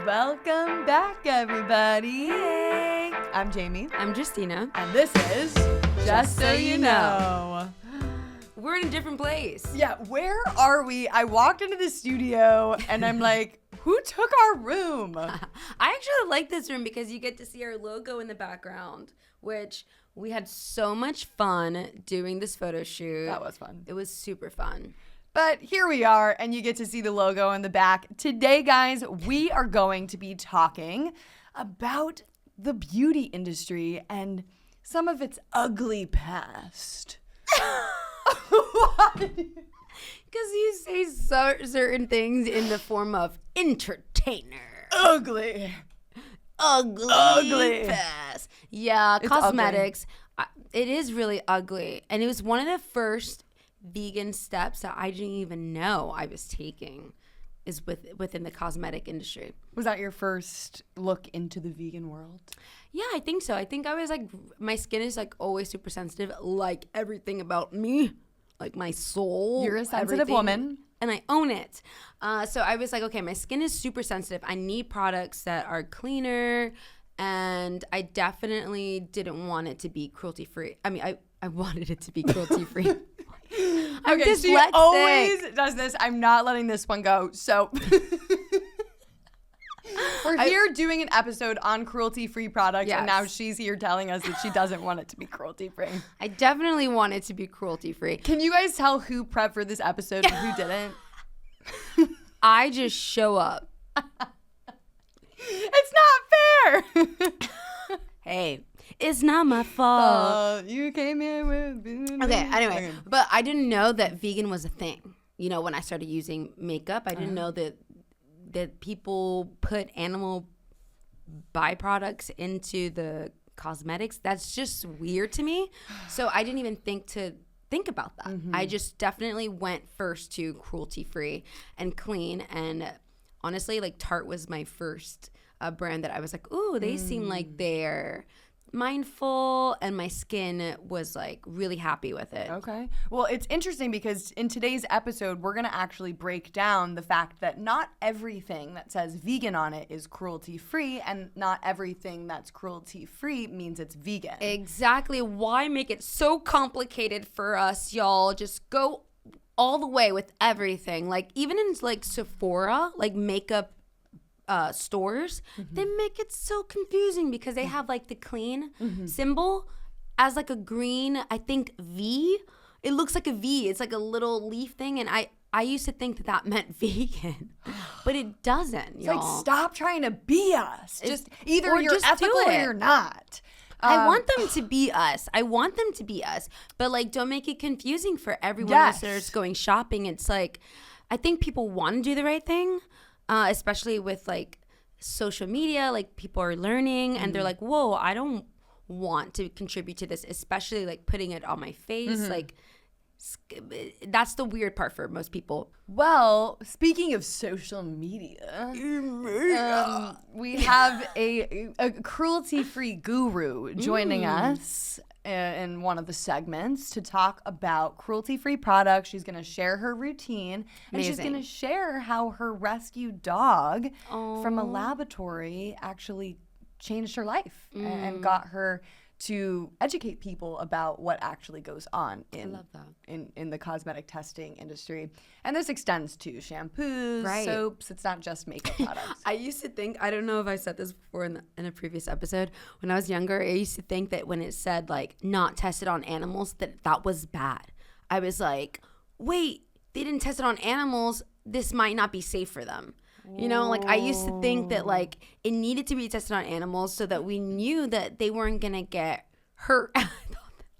Welcome back, everybody. Hey. I'm Jamie. I'm Justina. And this is Just So You Know. We're in a different place. Yeah, where are we? I walked into the studio and I'm like, who took our room? I actually like this room because you get to see our logo in the background, which we had so much fun doing this photo shoot. That was fun. It was super fun. But here we are, and you get to see the logo in the back. Today, guys, we are going to be talking about the beauty industry and some of its ugly past. Because you say certain things in the form of entertainer. Ugly. Past. Yeah, It's cosmetics. It is really ugly. And it was one of the first vegan steps that I didn't even know I was taking is within the cosmetic industry. Was that your first look into the vegan world? Yeah, I think so. I think I was like, my skin is like always super sensitive, like everything about me, like my soul. You're a sensitive everything. woman. And I own it. So I was like, okay, my skin is super sensitive. I need products that are cleaner. And I definitely didn't want it to be cruelty-free. I mean, I wanted it to be cruelty-free. Okay, she always does this. I'm not letting this one go. So we're here doing an episode on cruelty-free products, Yes. and now she's here telling us that she doesn't want it to be cruelty-free. I definitely want it to be cruelty-free. Can you guys tell who prepped for this episode and who didn't? I just show up. It's not fair. Hey, it's not my fault. You came here with... Okay, anyway, but I didn't know that vegan was a thing. You know, when I started using makeup, I didn't know that people put animal byproducts into the cosmetics. That's just weird to me. So I didn't even think about that. Mm-hmm. I just definitely went first to cruelty-free and clean. And honestly, like Tarte was my first brand that I was like, ooh, they seem like they're mindful, and my skin was like really happy with it. Okay. Well, it's interesting because in today's episode, we're going to actually break down the fact that not everything that says vegan on it is cruelty-free, and not everything that's cruelty-free means it's vegan. Exactly. Why make it so complicated for us, y'all? Just go all the way with everything. Like even in like Sephora, like makeup stores, they make it so confusing because they have like the clean symbol as like a green, I think V. It looks like a V. It's like a little leaf thing, and I used to think that meant vegan, but it doesn't. It's y'all. like, stop trying to be us. Just either or you're just do ethical or it. you're not. I want them to be us. But like, don't make it confusing for everyone Yes. else that's going shopping. It's like, I think people want to do the right thing, especially with like social media. Like people are learning and they're like, whoa, I don't want to contribute to this, especially like putting it on my face. Like that's the weird part for most people. Well, speaking of social media, we have a cruelty-free guru joining us in one of the segments to talk about cruelty-free products. She's going to share her routine, and she's Amazing. going to share how her rescued dog from a laboratory actually changed her life and got her to educate people about what actually goes on in love that. in the cosmetic testing industry. And this extends to shampoos, Right. soaps. It's not just makeup products. I used to think, I don't know if I said this before in a previous episode, when I was younger, I used to think that when it said like not tested on animals, that was bad. I was like, wait, they didn't test it on animals. This might not be safe for them. You know, like I used to think that like it needed to be tested on animals so that we knew that they weren't going to get hurt.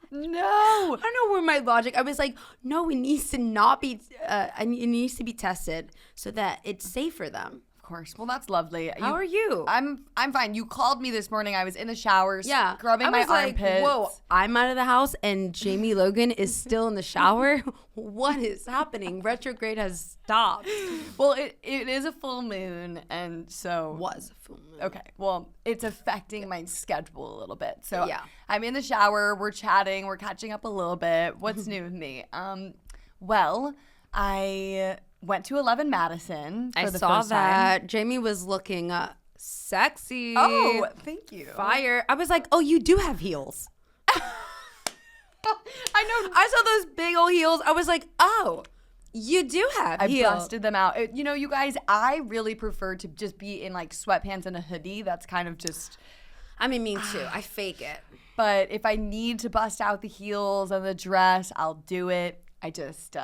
No. I don't know where my logic. I was like, no, it needs to not be. It needs to be tested so that it's safe for them. Of course. Well, that's lovely. How are you? I'm fine. You called me this morning. I was in the shower, scrubbing I my was like, armpits. whoa, I'm out of the house and Jamie Logan is still in the shower. What is happening? Retrograde has stopped. Well, it is a full moon, and so Was a full moon. okay. Well, it's affecting my schedule a little bit. So Yeah. I'm in the shower. We're chatting. We're catching up a little bit. What's new with me? Well, I went to 11 Madison for the saw first time. Jamie was looking sexy. Oh, thank you. Fire. I was like, oh, you do have heels. I know. I saw those big old heels. I was like, oh, you do have heels. I busted them out. You know, you guys, I really prefer to just be in like sweatpants and a hoodie. That's kind of just... I mean, me too. I fake it. But if I need to bust out the heels and the dress, I'll do it. I just...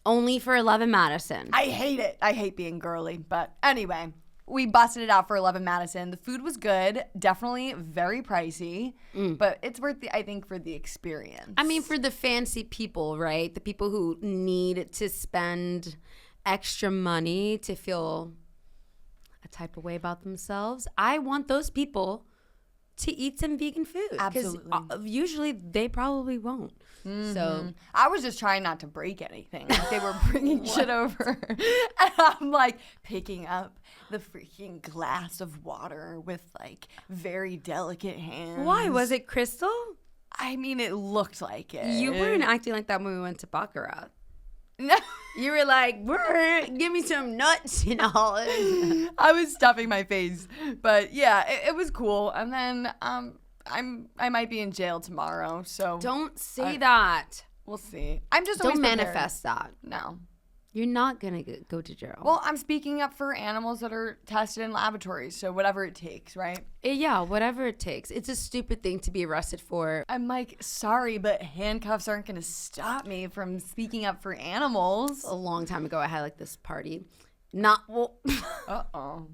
Only for 11 Madison. I hate it. I hate being girly. But anyway, we busted it out for 11 Madison. The food was good. Definitely very pricey. But it's worth I think, for the experience. I mean, for the fancy people, right? The people who need to spend extra money to feel a type of way about themselves. I want those people to eat some vegan food. Absolutely. Because usually they probably won't. So I was just trying not to break anything. Like they were bringing shit over. And I'm like picking up the freaking glass of water with like very delicate hands. why? Was it crystal? I mean, it looked like it. You weren't acting like that when we went to Baccarat. No. You were like, give me some nuts and all. I was stuffing my face. But yeah, it was cool. And then I might be in jail tomorrow, so Don't say that. we'll see. I'm just Don't always prepared. manifest that. No. You're not going to go to jail. Well, I'm speaking up for animals that are tested in laboratories, so whatever it takes, right? Yeah, whatever it takes. It's a stupid thing to be arrested for. I'm like, sorry, but handcuffs aren't going to stop me from speaking up for animals. A long time ago, I had like this party. Not well. Uh-oh.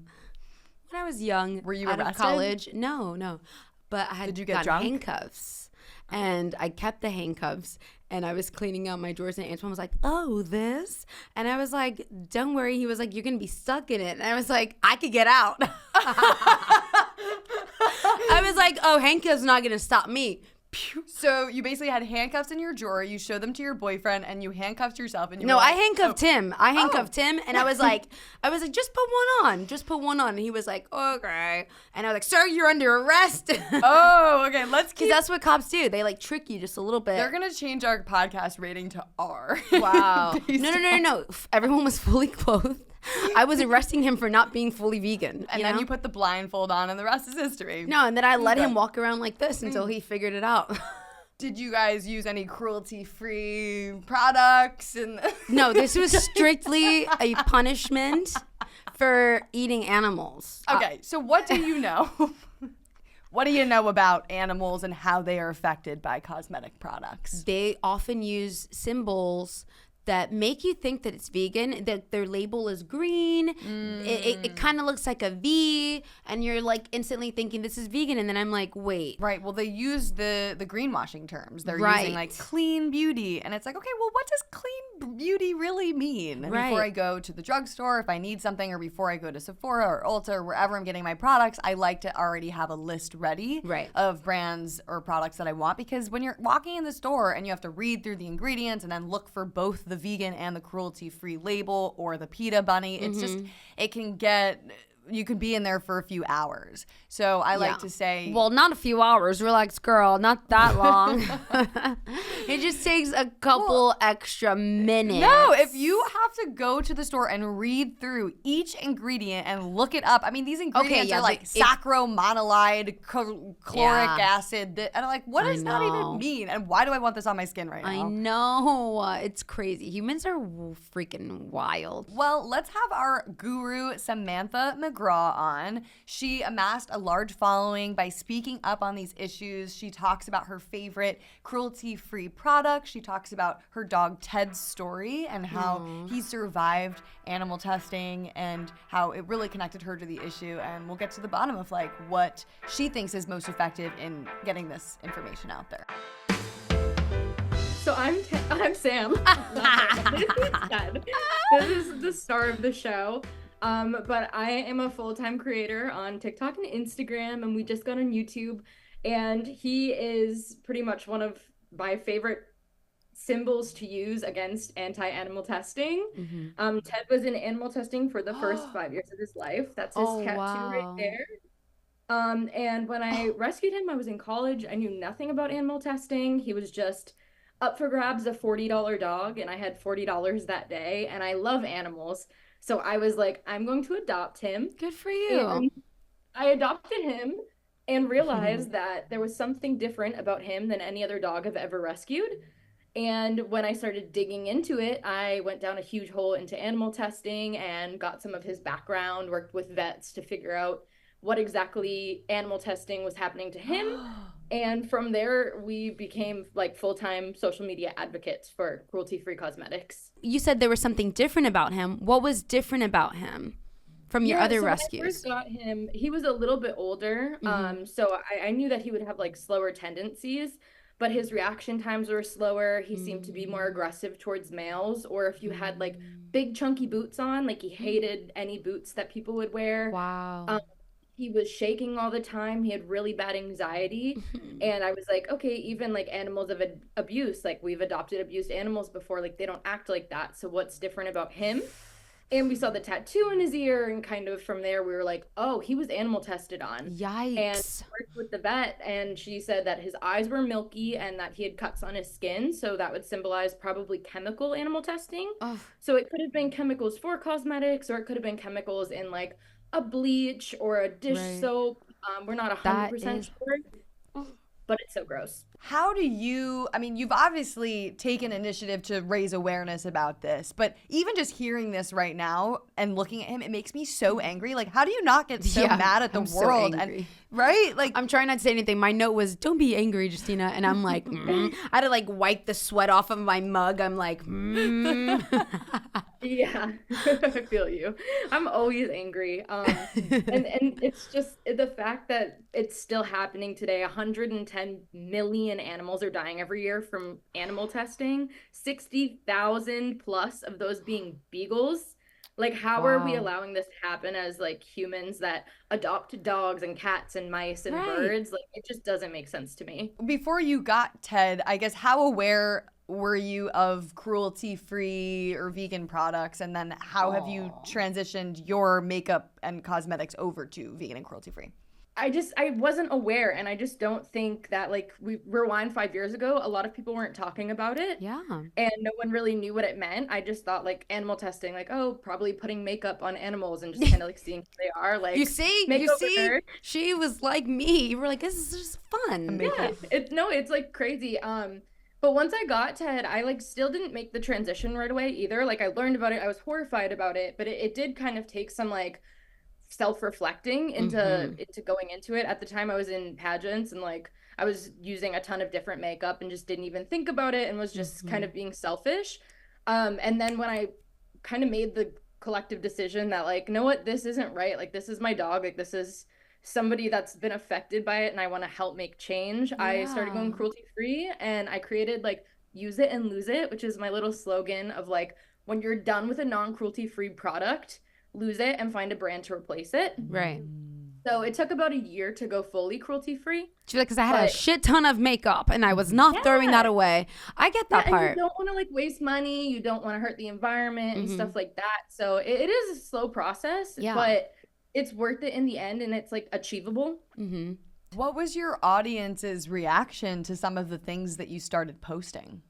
When I was young, Were you out arrested? of college? No. But I had Did you get got drunk? handcuffs, and I kept the handcuffs. And I was cleaning out my drawers, and Antoine was like, "Oh, this," and I was like, "Don't worry." He was like, "You're gonna be stuck in it," and I was like, "I could get out." I was like, "Oh, handcuffs not gonna stop me." Pew. So you basically had handcuffs in your drawer, you showed them to your boyfriend, and you handcuffed yourself. And you No, were I like, handcuffed him. I handcuffed Oh. him, and I was like, just put one on. Just put one on. And he was like, okay. And I was like, sir, you're under arrest. Oh, okay, let's Because keep... that's what cops do. They like trick you just a little bit. They're going to change our podcast rating to R. Wow. Based No. Everyone was fully clothed. I was arresting him for not being fully vegan. And then you put the blindfold on, and the rest is history. No, and then I let Okay. him walk around like this until he figured it out. Did you guys use any cruelty-free products? And No, this was strictly a punishment for eating animals. Okay, so what do you know? What do you know about animals and how they are affected by cosmetic products? They often use symbols that make you think that it's vegan, that their label is green. It kind of looks like a V, and you're like instantly thinking this is vegan, and then I'm like, wait. Right, well, they use the greenwashing terms. They're Right. using like clean beauty, and it's like, okay, well, what does clean beauty really mean? Right. Before I go to the drugstore, if I need something, or before I go to Sephora or Ulta or wherever I'm getting my products, I like to already have a list ready Right. of brands or products that I want, because when you're walking in the store and you have to read through the ingredients and then look for both the vegan and the cruelty-free label or the PETA bunny, it's just, it can get... You could be in there for a few hours. So I like to say... Well, not a few hours. Relax, girl. Not that long. It just takes a couple extra minutes. No, if you have to go to the store and read through each ingredient and look it up. I mean, these ingredients yeah, are like saccharomonolide, chloric acid. And I'm like, what does that even know. mean? And why do I want this on my skin right I now? know. It's crazy. Humans are freaking wild. Well, let's have our guru, Samantha McGraw, on. She amassed a large following by speaking up on these issues. She talks about her favorite cruelty-free product. She talks about her dog Ted's story and how he survived animal testing and how it really connected her to the issue. And we'll get to the bottom of like what she thinks is most effective in getting this information out there. So I'm Sam. This is the star of the show. But I am a full-time creator on TikTok and Instagram, and we just got on YouTube, and he is pretty much one of my favorite symbols to use against anti-animal testing. Ted was in animal testing for the first 5 years of his life. That's his tattoo right there. And when I rescued him, I was in college. I knew nothing about animal testing. He was just up for grabs a $40 dog, and I had $40 that day, and I love animals. So I was like, I'm going to adopt him. Good for you. And I adopted him and realized that there was something different about him than any other dog I've ever rescued. And when I started digging into it, I went down a huge hole into animal testing and got some of his background, worked with vets to figure out what exactly animal testing was happening to him. And from there, we became like full-time social media advocates for cruelty-free cosmetics. You said there was something different about him. What was different about him from your other rescues? When I first got him, he was a little bit older. So I knew that he would have like slower tendencies, but his reaction times were slower. He seemed to be more aggressive towards males, or if you had like big chunky boots on, like he hated any boots that people would wear. Wow. He was shaking all the time. He had really bad anxiety. And I was like, okay, even like animals of abuse, like we've adopted abused animals before, like they don't act like that. So what's different about him? And we saw the tattoo in his ear, and kind of from there we were like, oh, he was animal tested on. Yikes. And worked with the vet, and she said that his eyes were milky and that he had cuts on his skin, so that would symbolize probably chemical animal testing. So it could have been chemicals for cosmetics, or it could have been chemicals in like a bleach or a dish soap. We're not 100% sure, but it's so gross. How do you, I mean, you've obviously taken initiative to raise awareness about this, but even just hearing this right now and looking at him, it makes me so angry. Like, how do you not get so mad at the world? So angry. And right? Like, I'm trying not to say anything. My note was, don't be angry, Justina. And I'm like, I had to like wipe the sweat off of my mug. I'm like, Yeah, I feel you. I'm always angry. And it's just the fact that it's still happening today. 110 million animals are dying every year from animal testing. 60,000 plus of those being beagles. Like, how are we allowing this to happen as like humans that adopt dogs and cats and mice and birds? Like, it just doesn't make sense to me. before you got Ted, I guess, how aware were you of cruelty-free or vegan products? And then how have you transitioned your makeup and cosmetics over to vegan and cruelty-free? I wasn't aware, and I just don't think that, like, we rewind 5 years ago, a lot of people weren't talking about it. Yeah. And no one really knew what it meant. I just thought, like, animal testing, like, oh, probably putting makeup on animals and just kind of like seeing who they are. Like, You see, she was like me. You were like, this is just fun. Yeah, it's like crazy. But once I got Ted, I like still didn't make the transition right away either. Like, I learned about it, I was horrified about it, but it did kind of take some like self-reflecting into going into it. At the time I was in pageants, and like I was using a ton of different makeup and just didn't even think about it and was just kind of being selfish. And then when I kind of made the collective decision that, like, you know what, this isn't right, like this is my dog, like this is somebody that's been affected by it and I want to help make change. I started going cruelty free, and I created like use it and lose it, which is my little slogan of like, when you're done with a non-cruelty free product, lose it and find a brand to replace it. Right. So it took about a year to go fully cruelty free. She's like, because I had a shit ton of makeup and I was not throwing that away. I get that part. And you don't want to like waste money. You don't want to hurt the environment and stuff like that. So it is a slow process, but it's worth it in the end, and it's like achievable. What was your audience's reaction to some of the things that you started posting?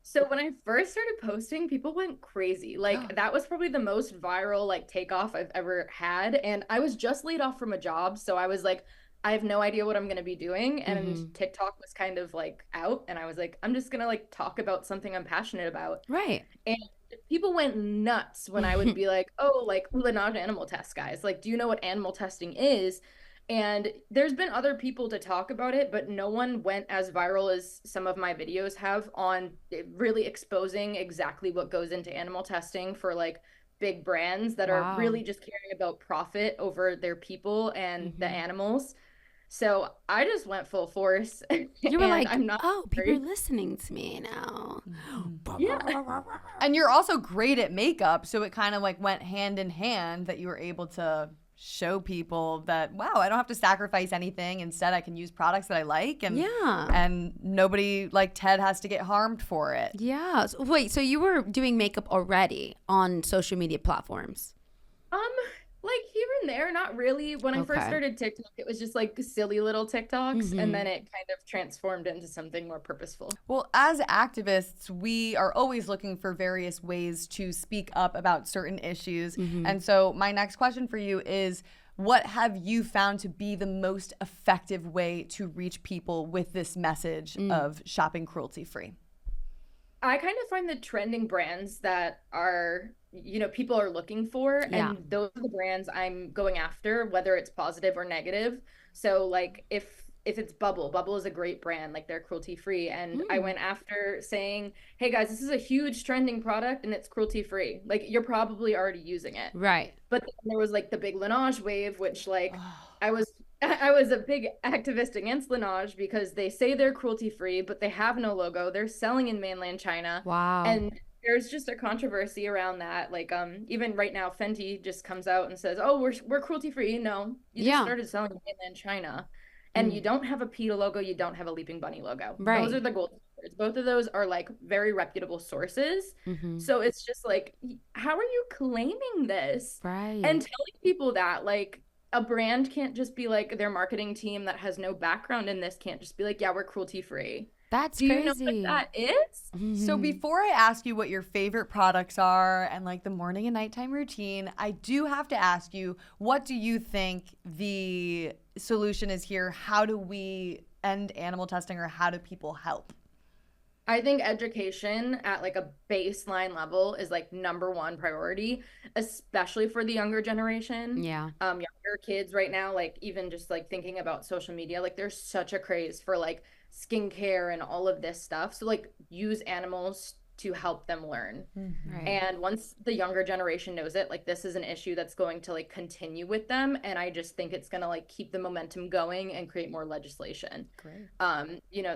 So when I first started posting, people went crazy. Like, that was probably the most viral like takeoff I've ever had. And I was just laid off from a job, so I was like, I have no idea what I'm gonna be doing. And TikTok was kind of like out, and I was like, I'm just gonna like talk about something I'm passionate about. Right. And people went nuts when I would be like, oh, like Laneige animal test, guys. Like, do you know what animal testing is? And there's been other people to talk about it, but no one went as viral as some of my videos have on really exposing exactly what goes into animal testing for like big brands that are really just caring about profit over their people and the animals. So I just went full force. You were like, I'm not people are listening to me now. Yeah. And you're also great at makeup, so it kind of like went hand in hand that you were able to show people that, wow, I don't have to sacrifice anything. Instead, I can use products that I like, and and nobody like Ted has to get harmed for it. Yeah. Wait, so you were doing makeup already on social media platforms? Like here and there, not really. When I first Okay. started TikTok, it was just like silly little TikToks, and then it kind of transformed into something more purposeful. Well, as activists, we are always looking for various ways to speak up about certain issues. And so, my next question for you is, what have you found to be the most effective way to reach people with this message of shopping cruelty free? I kind of find the trending brands that are, people are looking for, Yeah. and those are the brands I'm going after, whether it's positive or negative. So like if it's Bubble is a great brand, like they're cruelty free, and I went after saying, hey guys, this is a huge trending product and it's cruelty free. Like you're probably already using it. Right. But then there was like the big Laneige wave, which like I was a big activist against Laneige because they say they're cruelty free, but they have no logo. They're selling in mainland China. Wow. And there's just a controversy around that. Like even right now Fenty just comes out and says, "Oh, we're cruelty free." No, you just started selling in mainland China. And you don't have a PETA logo, you don't have a Leaping Bunny logo. Right. Those are the gold standards. Both of those are like very reputable sources. So it's just like, how are you claiming this? Right. And telling people that like a brand can't just be like, their marketing team that has no background in this can't just be like, yeah, we're cruelty free. That's Do you crazy. know what that is? So before I ask you what your favorite products are and like the morning and nighttime routine, I do have to ask you, what do you think the solution is here? How do we end animal testing, or how do people help? I think education at like a baseline level is like #1 priority, especially for the younger generation. Yeah. Younger kids right now, like even just like thinking about social media, like there's such a craze for like skincare and all of this stuff. So like use animals to help them learn. Right. And once the younger generation knows it, like this is an issue that's going to like continue with them. And I just think it's going to like keep the momentum going and create more legislation. Great.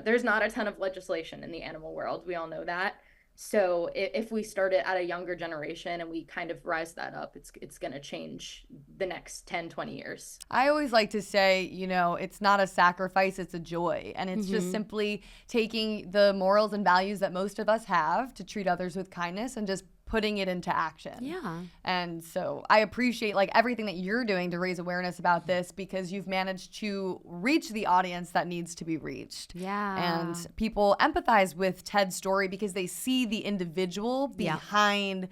There's not a ton of legislation in the animal world. We all know that. So if we start it at a younger generation and we kind of rise that up, it's going to change the next 10, 20 years. I always like to say, it's not a sacrifice, it's a joy. And it's just simply taking the morals and values that most of us have to treat others with kindness and just putting it into action. Yeah. And so I appreciate like everything that you're doing to raise awareness about this, because you've managed to reach the audience that needs to be reached. Yeah. And people empathize with Ted's story because they see the individual behind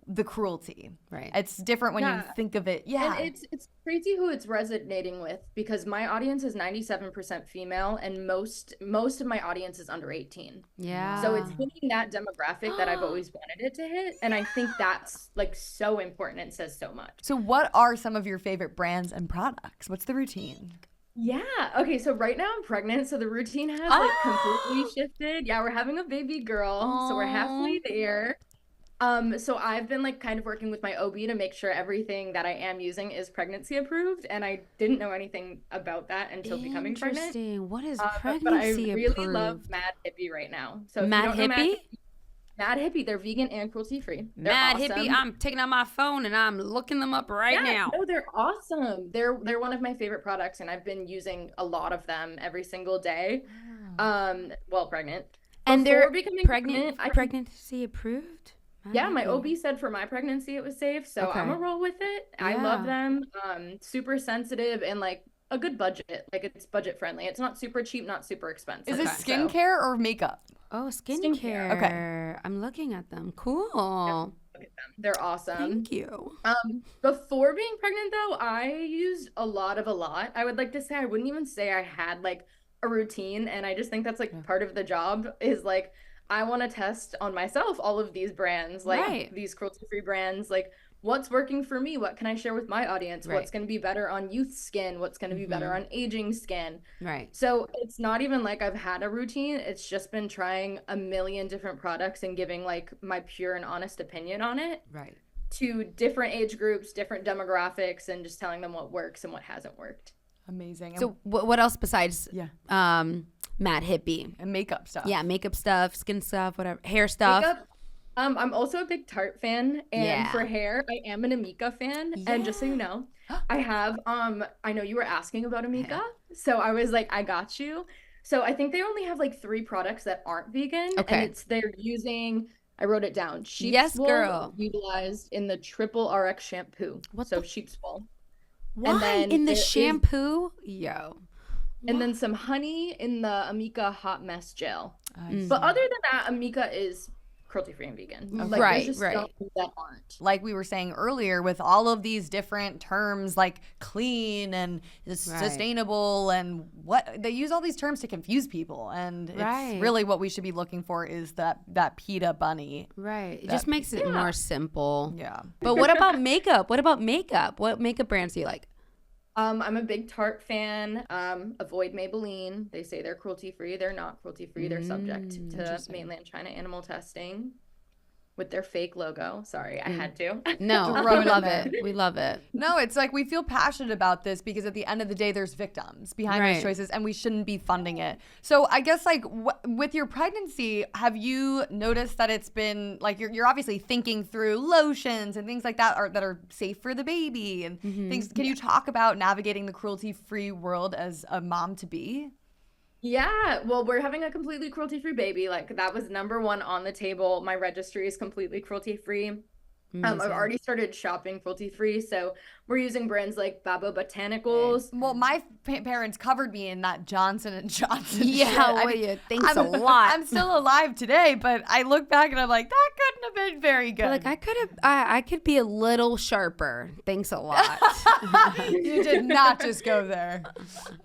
the cruelty. Right. It's different when you think of it. Yeah. And it's crazy who it's resonating with, because my audience is 97% female and most of my audience is under 18. Yeah. So it's hitting that demographic that I've always wanted it to hit, and I think that's like so important and says so much. So what are some of your favorite brands and products? What's the routine? Yeah. Okay. So right now I'm pregnant, so the routine has like completely shifted. Yeah, we're having a baby girl, so we're halfway there. So I've been like kind of working with my OB to make sure everything that I am using is pregnancy approved, and I didn't know anything about that until becoming pregnant. Interesting. What is But I pregnancy really approved? love Mad Hippie right now. So if you Mad don't know Hippie? Mad Hippie, they're vegan and cruelty free. They're Mad awesome. Hippie. I'm taking out my phone and I'm looking them up right now. No, they're awesome. They're one of my favorite products, and I've been using a lot of them every single day. While pregnant. And they're Before becoming pregnancy approved? Yeah, my OB said for my pregnancy it was safe, so I'm gonna roll with it. I love them. Super sensitive and like a good budget. Like it's budget friendly. It's not super cheap, not super expensive. Is it skincare or makeup? Oh, skincare. Okay. I'm looking at them. Cool. Look at them. They're awesome. Thank you. Before being pregnant though, I used a lot. I would like to say I wouldn't even say I had like a routine, and I just think that's like part of the job is like I want to test on myself all of these brands, like these cruelty-free brands, like what's working for me, what can I share with my audience, what's going to be better on youth skin, what's going to be better on aging skin. Right. So it's not even like I've had a routine, it's just been trying a million different products and giving like my pure and honest opinion on it. Right. To different age groups, different demographics, and just telling them what works and what hasn't worked. Amazing. So what else besides Mad Hippie? And makeup stuff. Yeah, makeup stuff, skin stuff, whatever, hair stuff. Makeup, I'm also a big Tarte fan, and for hair, I am an Amika fan. And just so you know, I have I know you were asking about Amika, so I was like, I got you. So I think they only have like 3 products that aren't vegan, and they're using I wrote it down. Sheep's Yes, wool girl. utilized in the triple RX shampoo. What so the- sheep's wool. Why then in the there is- shampoo? Yo. And then some honey in the Amika hot mess gel. I But see. other than that, Amika is cruelty-free and vegan. Like, Right, there's just right. some that aren't. Like we were saying earlier, with all of these different terms like clean and sustainable and what they use all these terms to confuse people, and Right. it's really what we should be looking for is that PETA bunny. Right. It just makes it more simple. Yeah. But what about makeup? What about makeup? What makeup brands do you like? I'm a big Tarte fan. Avoid Maybelline. They say they're cruelty-free. They're not cruelty-free. They're subject to mainland China animal testing with their fake logo. Sorry, I had to. No, Throw we it in love there. it. We love it. No, it's like we feel passionate about this because at the end of the day, there's victims behind Right. those choices, and we shouldn't be funding it. So I guess like with your pregnancy, have you noticed that it's been like you're obviously thinking through lotions and things like that are safe for the baby and things. Can you talk about navigating the cruelty-free world as a mom to be? Yeah, well, we're having a completely cruelty-free baby. Like, that was number one on the table. My registry is completely cruelty-free. I've already started shopping cruelty-free, so we're using brands like Babo Botanicals. Well, my parents covered me in that Johnson and Johnson. Yeah, shit. I well, mean, yeah, thanks a lot. I'm still alive today, but I look back and I'm like, that couldn't have been very good. Like I could be a little sharper. Thanks a lot. You did not just go there.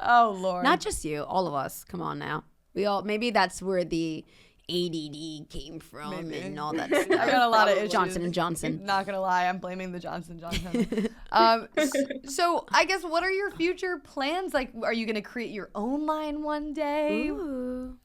Oh Lord. Not just you, all of us. Come on now. We all maybe that's where the ADD came from and all that stuff. I got a lot of issues. Johnson and Johnson. Not gonna lie, I'm blaming the Johnson Johnson. So I guess what are your future plans? Like, are you gonna create your own line one day? Ooh.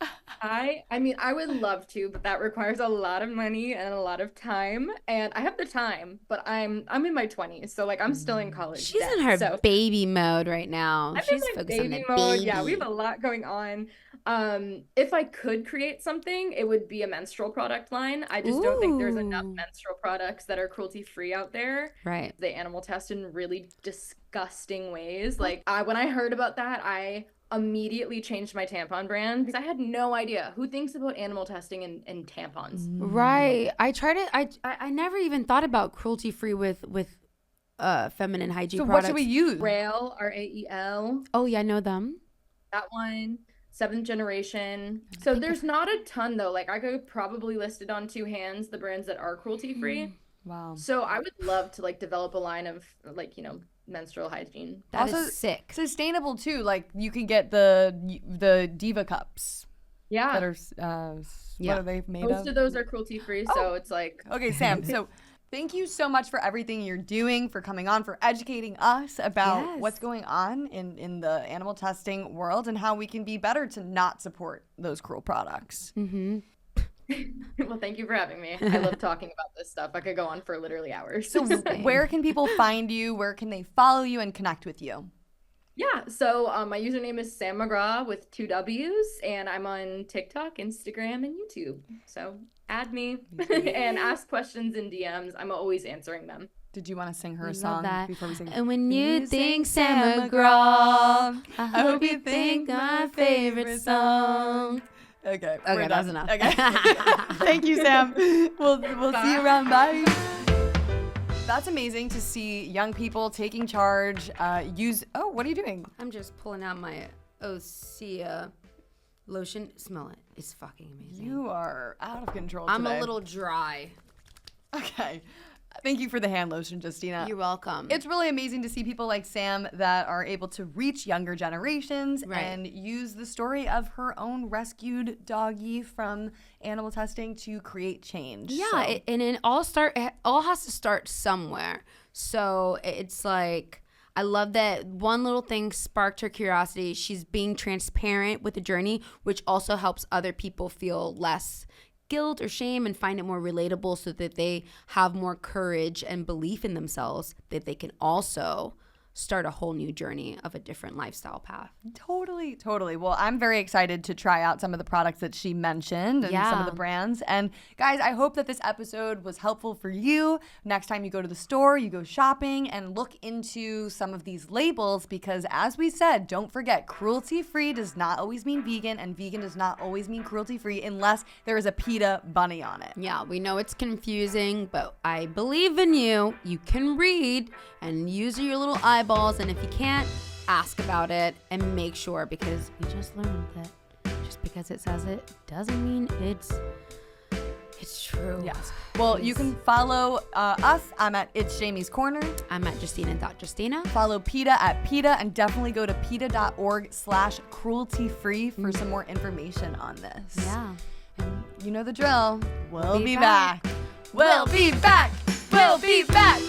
I mean, I would love to, but that requires a lot of money and a lot of time. And I have the time, but I'm in my 20s, so like I'm still in college. She's then, in her so baby mode right now. I'm She's in my focused on baby the mode. baby. Yeah, we have a lot going on. If I could create something, it would be a menstrual product line. I just don't think there's enough Ooh. menstrual products that are cruelty-free out there. Right. They animal test in really disgusting ways. Like, when I heard about that, I immediately changed my tampon brand because I had no idea who thinks about animal testing in tampons. Right. I tried it. I never even thought about cruelty free with feminine hygiene So products. what should we use? Rael, Rael, Oh yeah, I know them. that one. 7th generation. So there's not a ton though. Like, I could probably list it on two hands, the brands that are cruelty free. Wow. So I would love to like develop a line of like, menstrual hygiene. That is Also, sick. Sustainable too. Like you can get the Diva cups Yeah. that are Yeah. what are they made Most of? of those are cruelty free, so it's like Okay, Sam. So thank you so much for everything you're doing, for coming on, for educating us about Yes. what's going on in the animal testing world and how we can be better to not support those cruel products. Mm-hmm. well, thank you for having me. I love talking about this stuff. I could go on for literally hours. So where can people find you? Where can they follow you and connect with you? Yeah, so my username is Sam McGraw with 2 W's, and I'm on TikTok, Instagram, and YouTube. So add me and ask questions in DMs. I'm always answering them. Did you want to sing her a Love song that. before we sing? And when you You think sing Sam Sam McGraw, McGraw, I hope you think my favorite song. Okay, Okay, we're that's done. enough. Okay. Thank you, Sam. We'll see you around. Bye. That's amazing to see young people taking charge. Oh, what are you doing? I'm just pulling out my Osea lotion. Smell it. It's fucking amazing. You are out of control I'm today. a little dry. Okay. Thank you for the hand lotion, Justina. You're welcome. It's really amazing to see people like Sam that are able to reach younger generations Right. and use the story of her own rescued doggy from animal testing to create change. Yeah, So- it all has to start somewhere. So it's like I love that one little thing sparked her curiosity. She's being transparent with the journey, which also helps other people feel less guilt or shame and find it more relatable so that they have more courage and belief in themselves that they can also start a whole new journey of a different lifestyle path. Totally. Well, I'm very excited to try out some of the products that she mentioned and some of the brands. And guys, I hope that this episode was helpful for you. Next time you go to the store, you go shopping, and look into some of these labels, because as we said, don't forget, cruelty-free does not always mean vegan, and vegan does not always mean cruelty-free unless there is a PETA bunny on it. Yeah, we know it's confusing, but I believe in you. You can read and use your little eyeballs, and if you can't, ask about it and make sure, because we just learned that just because it says it doesn't mean it's true. Yes. Well, you can follow us. I'm at It's Jamie's Corner. I'm at Justina.Justina. Follow PETA at PETA, and definitely go to PETA.org/cruelty-free for some more information on this. Yeah. And you know the drill. We'll be back. We'll be back. We'll be back.